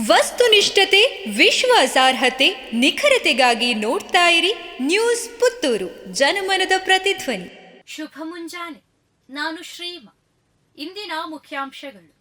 ವಸ್ತುನಿಷ್ಠತೆ, ವಿಶ್ವಾಸಾರ್ಹತೆ, ನಿಖರತೆಗಾಗಿ ನೋಡ್ತಾ ಇರಿ ನ್ಯೂಸ್ ಪುತ್ತೂರು, ಜನಮನದ ಪ್ರತಿಧ್ವನಿ. ಶುಭ ಮುಂಜಾನೆ. ನಾನು ಶ್ರೀಮಾ. ಇಂದಿನ ಮುಖ್ಯಾಂಶಗಳು.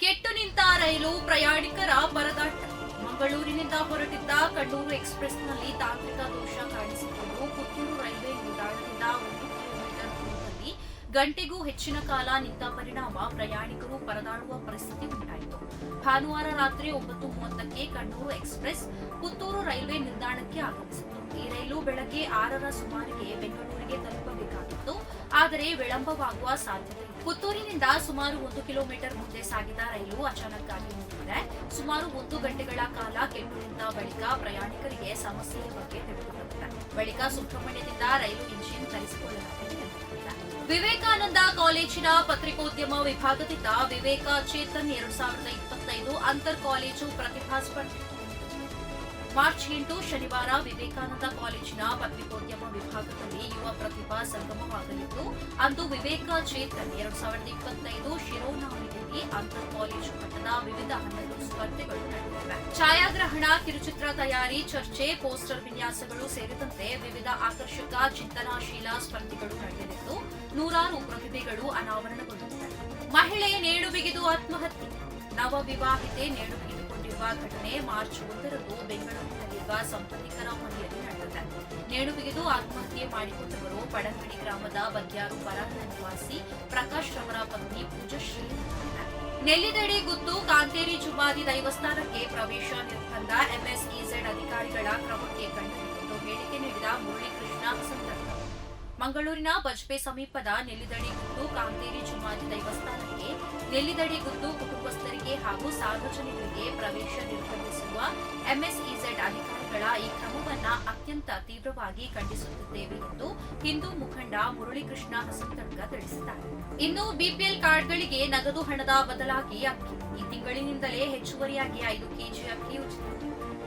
ಕೆಟ್ಟು ನಿಂತ ರೈಲು, ಪ್ರಯಾಣಿಕರ ಪರದಾಟ. ಮಂಗಳೂರಿನಿಂದ ಹೊರಟಿದ್ದ ಕಣ್ಣೂರು ಎಕ್ಸ್ಪ್ರೆಸ್ನಲ್ಲಿ ತಾಂತ್ರಿಕ ದೋಷ ಕಾಣಿಸಿಕೊಂಡು ಪುತ್ತೂರು ರೈಲ್ವೆ ನಿಲ್ದಾಣದಿಂದ 1 ಕಿಲೋಮೀಟರ್ ದೂರದಲ್ಲಿ ಗಂಟೆಗೂ ಹೆಚ್ಚಿನ ಕಾಲ ನಿಂತ ಪರಿಣಾಮ ಪ್ರಯಾಣಿಕರು ಪರದಾಡುವ ಪರಿಸ್ಥಿತಿ ಉಂಟಾಯಿತು. ಭಾನುವಾರ ರಾತ್ರಿ 9:30ಕ್ಕೆ ಕಣ್ಣೂರು ಎಕ್ಸ್ಪ್ರೆಸ್ ಪುತ್ತೂರು ರೈಲ್ವೆ ನಿಲ್ದಾಣಕ್ಕೆ ಆಗಮಿಸಿತು. ಈ ರೈಲು ಬೆಳಗ್ಗೆ 6ರ ಸುಮಾರಿಗೆ ಬೆಂಗಳೂರಿಗೆ ತಲುಪಬೇಕಾಗಿತ್ತು, ಆದರೆ ವಿಳಂಬವಾಗುವ ಸಾಧ್ಯತೆ ಇದೆ. ಪುತ್ತೂರಿನಿಂದ ಸುಮಾರು 1 ಕಿಲೋಮೀಟರ್ ಮುಂದೆ ಸಾಗಿದ ರೈಲು ಅಚಾನಕ್ಕಾಗಿ ನಿಂತಿದೆ. ಸುಮಾರು 1 ಗಂಟೆಗಳ ಕಾಲ ಕೆಟ್ಟು ನಿಂತ ಬಳಿಕ ಪ್ರಯಾಣಿಕರಿಗೆ ಸಮಸ್ಯೆಯ ಬಗ್ಗೆ ತಿಳಿದುಬರುತ್ತದೆ. ಬಳಿಕ ಸುಬ್ರಹ್ಮಣ್ಯದಿಂದ ರೈಲು ಇಂಜಿನ್ ಚಲಿಸಿಕೊಳ್ಳಲಾಗಿದೆ. ವಿವೇಕಾನಂದ ಕಾಲೇಜಿನ ಪತ್ರಿಕೋದ್ಯಮ ವಿಭಾಗದಿಂದ ವಿವೇಕ ಚೇತನ್ 2025 ಅಂತರ್ ಕಾಲೇಜು ಪ್ರತಿಭಾ ಸ್ಪರ್ಧೆ. ಮಾರ್ಚ್ 8 ಶನಿವಾರ ವಿವೇಕಾನಂದ ಕಾಲೇಜಿನ ಪತ್ರಿಕೋದ್ಯಮ ವಿಭಾಗದಲ್ಲಿ ಯುವ ಪ್ರತಿಭಾ ಸಂಗಮವಾಗಲಿದ್ದು, ಅಂದು ವಿವೇಕ ಚೇತನ್ 2025 ಶಿರೋನಾಮೆಯಲ್ಲಿ ಅಂತರ್ ಕಾಲೇಜು ಮಟ್ಟದ ವಿವಿಧ 12 ಸ್ಪರ್ಧೆಗಳು ನಡೆಯಲಿವೆ. ಛಾಯಾಗ್ರಹಣ, ಕಿರುಚಿತ್ರ ತಯಾರಿ, ಚರ್ಚೆ, ಪೋಸ್ಟರ್ ವಿನ್ಯಾಸಗಳು ಸೇರಿದಂತೆ ವಿವಿಧ ಆಕರ್ಷಕ ಚಿಂತನಾಶೀಲ ಸ್ಪರ್ಧೆಗಳು ನಡೆಯಲಿದ್ದು, ನೂರಾರು ಪ್ರತಿಭೆಗಳು ಅನಾವರಣಗೊಳ್ಳಲಿವೆ. ಮಹಿಳೆ ನೇಣು ಬಿಗಿದು ಆತ್ಮಹತ್ಯೆ. ನವ ವಿವಾಹಿತೆ ನೇಣು ಬಿಗಿದುಕೊಂಡಿರುವ ಘಟನೆ ಮಾರ್ಚ್ 1ರಂದು ಬೆಂಗಳೂರಿನಲ್ಲಿರುವ ಸಂಬಂಧಿಕರ ಮನೆಯಲ್ಲಿ ನಡೆದಿದೆ. ನೇಣು ಬಿಗಿದು ಆತ್ಮಹತ್ಯೆ ಮಾಡಿಕೊಂಡವರು ಪಡಂಗಡಿ ಗ್ರಾಮದ ಬದ್ಯಾರು ಪರಹನ ನಿವಾಸಿ ಪ್ರಕಾಶ್ ರವರ ಪತ್ನಿ ಪೂಜಶ್ರೀ. ನೆಲ್ಲಿದಡಿ ಗುತ್ತು ಕಾಂತೇರಿ ಜುಮಾದಿ ದೈವಸ್ಥಾನಕ್ಕೆ ಪ್ರವೇಶ ನಿರ್ಬಂಧ. ಎಂಎಸ್ಇಝೆಡ್ ಅಧಿಕಾರಿಗಳ ಕ್ರಮಕ್ಕೆ ಖಂಡನೆ ಎಂದು ಹೇಳಿಕೆ ನೀಡಿದ ಮುರಳೀಕೃಷ್ಣ ಹಸಂತಡ್ಕ. ಮಂಗಳೂರಿನ ಬಜ್ಪೆ ಸಮೀಪದ ನೆಲ್ಲಿದಡಿ ಗುತ್ತು ಕಾಂತೇರಿ ಜುಮಾದಿ ದೈವಸ್ಥಾನಕ್ಕೆ ನೆಲ್ಲಿದಡಿ ಗುತ್ತು ಕುಟುಂಬಸ್ಥರಿಗೆ ಹಾಗೂ ಸಾರ್ವಜನಿಕರಿಗೆ ಪ್ರವೇಶ ನಿರ್ಬಂಧಿಸಿರುವ ಎಂಎಸ್ಇಝೆಡ್ ಅಧಿಕಾರಿಗಳ ಈ ಕ್ರಮವನ್ನು ಅತ್ಯಂತ ತೀವ್ರವಾಗಿ ಖಂಡಿಸುತ್ತಿದ್ದೇವೆ ಎಂದು ಹಿಂದೂ ಮುಖಂಡ ಮುರಳೀಕೃಷ್ಣ ಹಸಂತಡ್ಕ ತಿಳಿಸಿದ್ದಾರೆ. ಇನ್ನು ಬಿಪಿಎಲ್ ಕಾರ್ಡ್ಗಳಿಗೆ ನಗದು ಹಣದ ಬದಲಾಗಿ ಅಕ್ಕಿ. ಈ ತಿಂಗಳಿನಿಂದಲೇ ಹೆಚ್ಚುವರಿಯಾಗಿ 5 ಕೆಜಿ ಅಕ್ಕಿ ಉಚಿತ.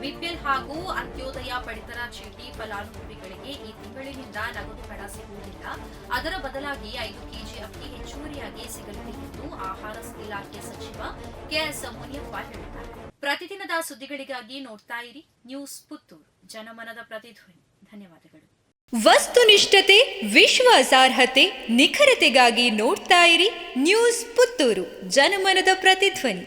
ಬಿಪಿಎಲ್ ಹಾಗೂ ಅಂತ್ಯೋದಯ ಪಡಿತರ ಚೀಟಿ ಫಲಾನುಭವಿಗಳಿಗೆ ಈ ತಿಂಗಳಿನಿಂದ ನಗದು ಹಣ ಸಿಗುವುದಿಲ್ಲ. ಅದರ ಬದಲಾಗಿ 5 ಕೆಜಿ ಅಕ್ಕಿ ಹೆಚ್ಚುವರಿಯಾಗಿ ಸಿಗಲಿದೆ ಎಂದು ಆಹಾರ ಇಲಾಖೆ ಸಚಿವ ಕೆಎಸ್ ಮುನಿಯಪ್ಪ ಹೇಳಿದ್ದಾರೆ. ಪ್ರತಿದಿನದ ಸುದ್ದಿಗಳಿಗಾಗಿ ನೋಡ್ತಾ ಇರಿ ನ್ಯೂಸ್ ಪುತ್ತೂರು, ಜನಮನದ ಪ್ರತಿಧ್ವನಿ. ಧನ್ಯವಾದಗಳು. ವಸ್ತುನಿಷ್ಠತೆ, ವಿಶ್ವಾಸಾರ್ಹತೆ, ನಿಖರತೆಗಾಗಿ ನೋಡ್ತಾ ಇರಿ ನ್ಯೂಸ್ ಪುತ್ತೂರು, ಜನಮನದ ಪ್ರತಿಧ್ವನಿ.